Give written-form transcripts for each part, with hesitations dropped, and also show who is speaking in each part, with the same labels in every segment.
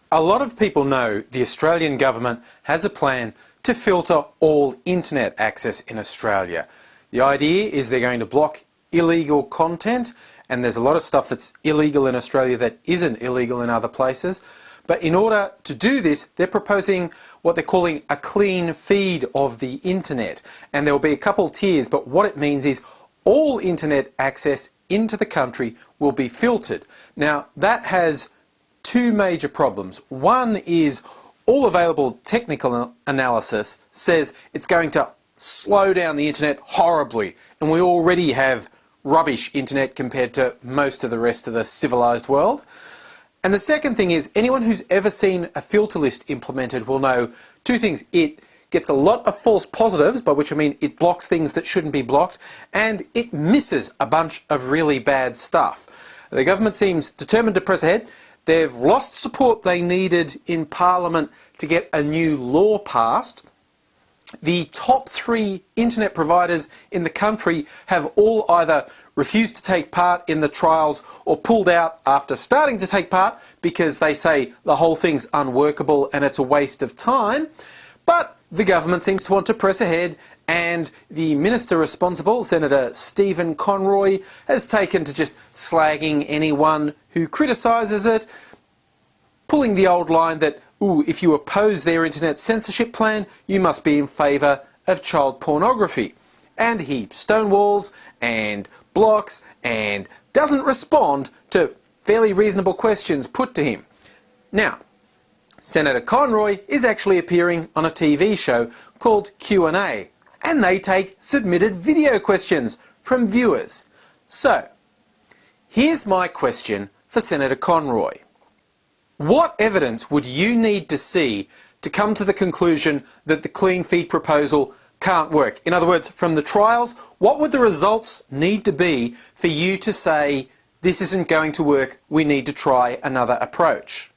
Speaker 1: A lot of people know the Australian government has a plan to filter all internet access in Australia. The idea is they're going to block illegal content, and there's a lot of stuff that's illegal in Australia that isn't illegal in other places. But in order to do this, they're proposing what they're calling a clean feed of the internet. And there will be a couple tiers, but what it means is all internet access into the country will be filtered. Now, that has two major problems. One is all available technical analysis says it's going to slow down the internet horribly, and we already have rubbish internet compared to most of the rest of the civilised world. And the second thing is, anyone who's ever seen a filter list implemented will know two things. It gets a lot of false positives, by which I mean it blocks things that shouldn't be blocked, and it misses a bunch of really bad stuff. The government seems determined to press ahead. They've lost support they needed in Parliament to get a new law passed. The top 3 internet providers in the country have all either refused to take part in the trials or pulled out after starting to take part because they say the whole thing's unworkable and it's a waste of time. But the government seems to want to press ahead, and the minister responsible, Senator Stephen Conroy, has taken to just slagging anyone who criticises it, pulling the old line that, ooh, if you oppose their internet censorship plan, you must be in favour of child pornography. And he stonewalls and blocks and doesn't respond to fairly reasonable questions put to him. Now, Senator Conroy is actually appearing on a TV show called Q&A, and they take submitted video questions from viewers. So, here's my question for Senator Conroy. What evidence would you need to see to come to the conclusion that the clean feed proposal can't work? In other words, from the trials, what would the results need to be for you to say, this isn't going to work, we need to try another approach?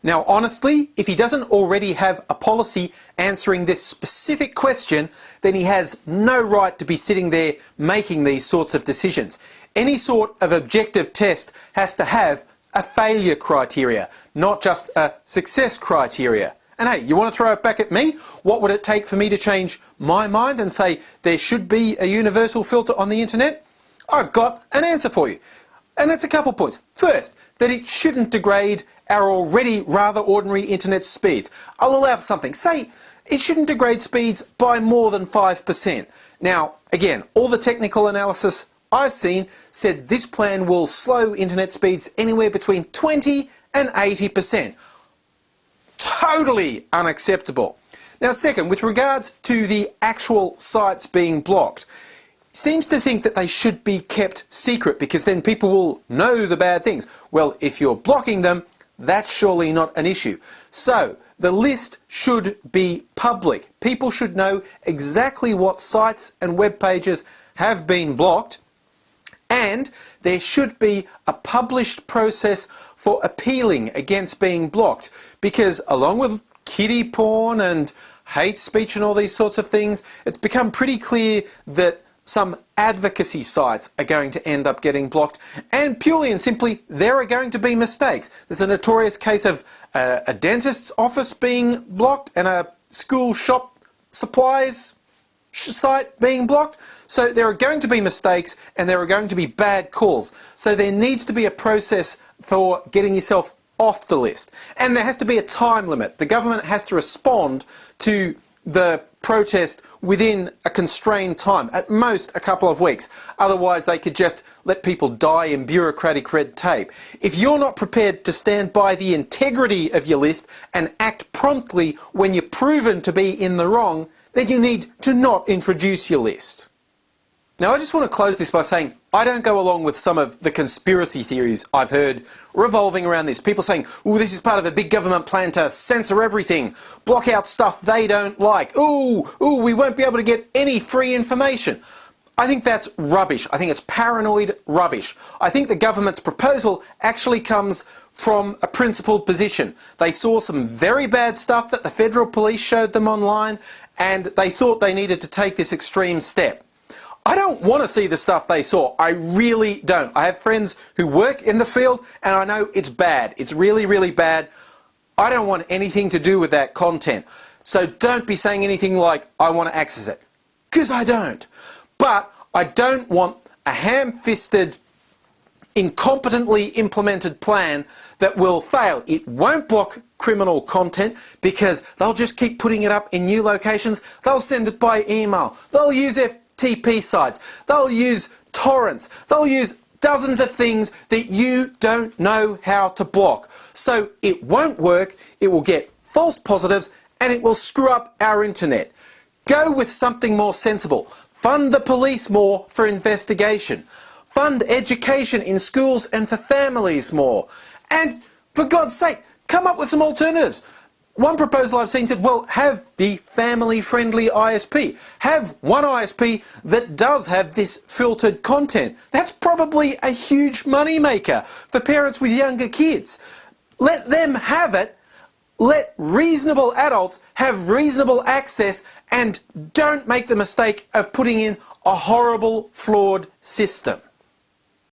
Speaker 1: Now, honestly, if he doesn't already have a policy answering this specific question, then he has no right to be sitting there making these sorts of decisions. Any sort of objective test has to have a failure criteria, not just a success criteria. And hey, you want to throw it back at me? What would it take for me to change my mind and say there should be a universal filter on the internet? I've got an answer for you. And it's a couple points. First, that it shouldn't degrade our already rather ordinary internet speeds. I'll allow for something. Say it shouldn't degrade speeds by more than 5%. Now, again, all the technical analysis I've seen said this plan will slow internet speeds anywhere between 20 and 80%. Totally unacceptable. Now, second, with regards to the actual sites being blocked, seems to think that they should be kept secret because then people will know the bad things. Well, if you're blocking them, that's surely not an issue. So, the list should be public. People should know exactly what sites and web pages have been blocked, and there should be a published process for appealing against being blocked, because along with kiddie porn and hate speech and all these sorts of things, it's become pretty clear that some advocacy sites are going to end up getting blocked, and purely and simply there are going to be mistakes. There's a notorious case of a dentist's office being blocked and a school shop supplies site being blocked. So there are going to be mistakes and there are going to be bad calls. So there needs to be a process for getting yourself off the list, and there has to be a time limit. The government has to respond to the protest within a constrained time, at most a couple of weeks. Otherwise they could just let people die in bureaucratic red tape. If you're not prepared to stand by the integrity of your list and act promptly when you're proven to be in the wrong, then you need to not introduce your list. Now, I just want to close this by saying I don't go along with some of the conspiracy theories I've heard revolving around this. People saying, ooh, this is part of a big government plan to censor everything, block out stuff they don't like. Ooh, we won't be able to get any free information. I think that's rubbish. I think it's paranoid rubbish. I think the government's proposal actually comes from a principled position. They saw some very bad stuff that the federal police showed them online, and they thought they needed to take this extreme step. I don't want to see the stuff they saw. I really don't. I have friends who work in the field and I know it's bad. It's really, really bad. I don't want anything to do with that content. So don't be saying anything like, I want to access it. Because I don't. But I don't want a ham-fisted, incompetently implemented plan that will fail. It won't block criminal content because they'll just keep putting it up in new locations. They'll send it by email. They'll use FTP sites. They'll use torrents. They'll use dozens of things that you don't know how to block. So it won't work. It will get false positives and it will screw up our internet. Go with something more sensible. Fund the police more for investigation. Fund education in schools and for families more. And for God's sake, come up with some alternatives. One proposal I've seen said, well, have the family-friendly ISP. Have one ISP that does have this filtered content. That's probably a huge money maker for parents with younger kids. Let them have it. Let reasonable adults have reasonable access and don't make the mistake of putting in a horrible, flawed system.